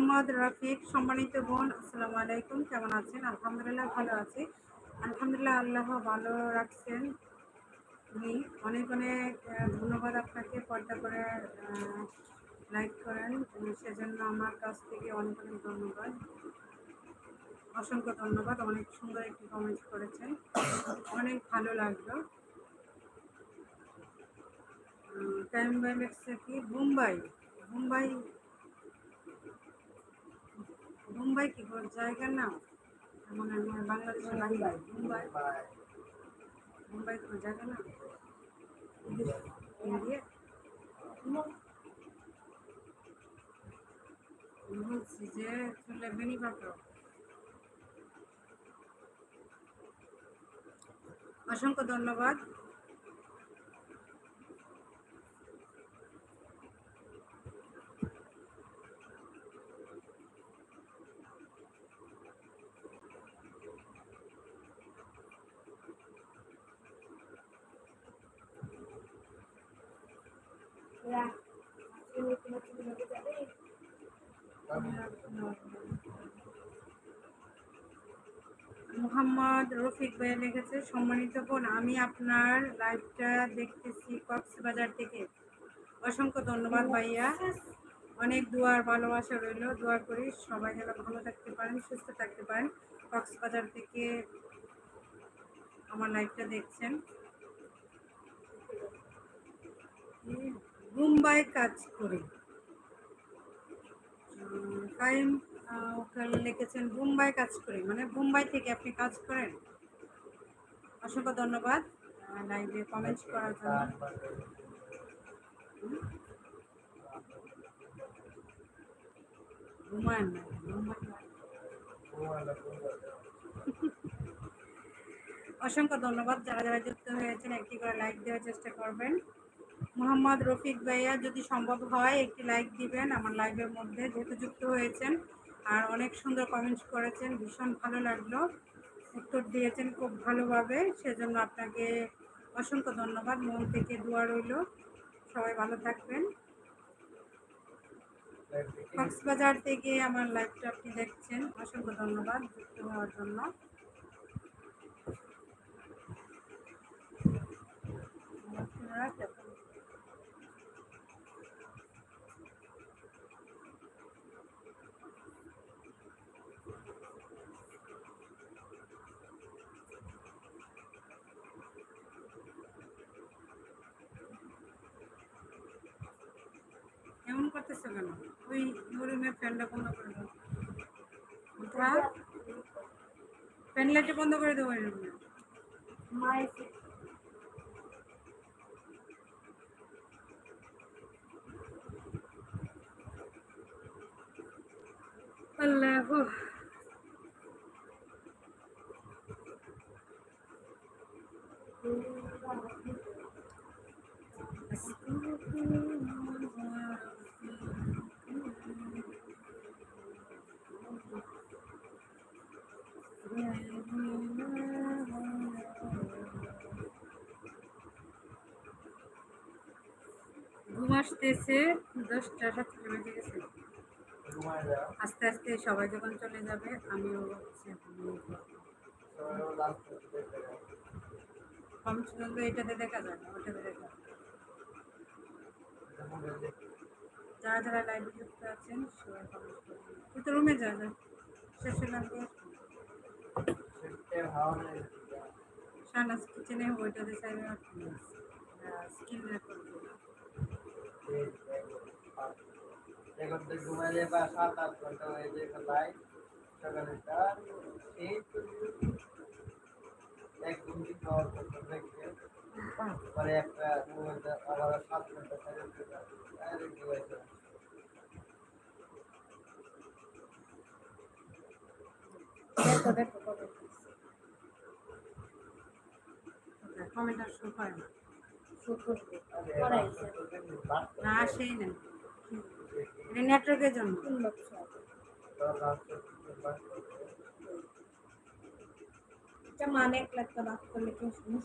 মোহাম্মদ রফিক, সম্মানিত বোন, আসসালামু আলাইকুম। কেমন আছেন? আলহামদুলিল্লাহ ভালো আছি। আলহামদুলিল্লাহ, আল্লাহ ভালো রাখছেন। উনি অনেক অনেক ধন্যবাদ আপনাকে, পর্দা করে লাইক করেন, সেজন্য আমার কাছ থেকে অনেক অনেক ধন্যবাদ, অসংখ্য ধন্যবাদ। অনেক সুন্দর একটি কমেন্ট করেছেন, অনেক ভালো লাগলো। টাইম বাই লেখছে কি মুম্বাই, মুম্বাই মুম্বাই কি জায়গার নাম? মনে হয় বাংলাদেশের বাহিরে। মুম্বাই, মুম্বাই কোনো জায়গা না? ইন্ডিয়া? বলছি যে চলে বেনিপাত্র। অসংখ্য ধন্যবাদ। মোহাম্মদ রফিক ভাই লিখেছে, সম্মানিত বোন, আমি আপনার লাইভটা দেখতেছি কক্সবাজার থেকে। অসংখ্য ধন্যবাদ ভাইয়া, অনেক দুয়ার ভালোবাসা রইল। দোয়া করি সবাই যেন ভালো থাকতে পারেন, সুস্থ থাকতে পারেন। কক্সবাজার থেকে আমার লাইভটা দেখছেন। মুম্বাই কাজ করি। কাইম লিখেছেন মুম্বাই কাজ করি, মানে মুম্বাই থেকে আপনি কাজ করেন। অসংখ্য ধন্যবাদ লাইভে কমেন্টস করার জন্য। অসংখ্য ধন্যবাদ। যারা যারা যুক্ত হয়েছেন একটি করে লাইক দেওয়ার চেষ্টা করবেন। মোহাম্মদ রফিক ভাইয়া, যদি সম্ভব হয় একটি লাইক দিবেন আমার লাইভের মধ্যে, যেহেতু যুক্ত হয়েছেন। আর অনেক সুন্দর কমেন্টস করেছেন, ভীষণ ভালো লাগলো, উত্তর দিয়েছেন খুব ভালোভাবে, সেজন্য আপনাকে অসংখ্য ধন্যবাদ। মন থেকে দোয়া রইল, সবাই ভালো থাকবেন। কক্সবাজার থেকে আমার লাইভটা আপনি দেখছেন, অসংখ্য ধন্যবাদ যুক্ত হওয়ার জন্য। এমন করতেছে কেন? ওই রুমের ফ্যানটা বন্ধ করে দাও, ফ্যান লাইটটা বন্ধ করে দেবো ওই রুমে। আল্লাহ, ঘুম আসতেছে, 10টা 7টা বেজে গেছে। আস্তে আস্তে সবাই যখন চলে যাবে আমিও কমেন্টস বলতে এটাতে দেখা যায় না, ওটাতে দেখা যায়। যারা যারা লাইভে যুক্ত আছেন সবাই কমেন্ট করবেন। তুই তো রুমে যা, শেষ হলাম তো শাহনাজ কিচেনে, ওইটাতে চাইবে স্কিন রেকর্ড এখন তো ঘুমাইলে বা 7-8 ঘন্টা হয়ে যায় লাইট সকালে এক ঘুমটি খাওয়ার পরে একটা আবার 7 ঘন্টা কমেন্ট আর শো করে না, না আসেই না, এটা নেটওয়ার্কের জন্য। মানে 1 লাখ বাদ করলে কেউ সমস্যা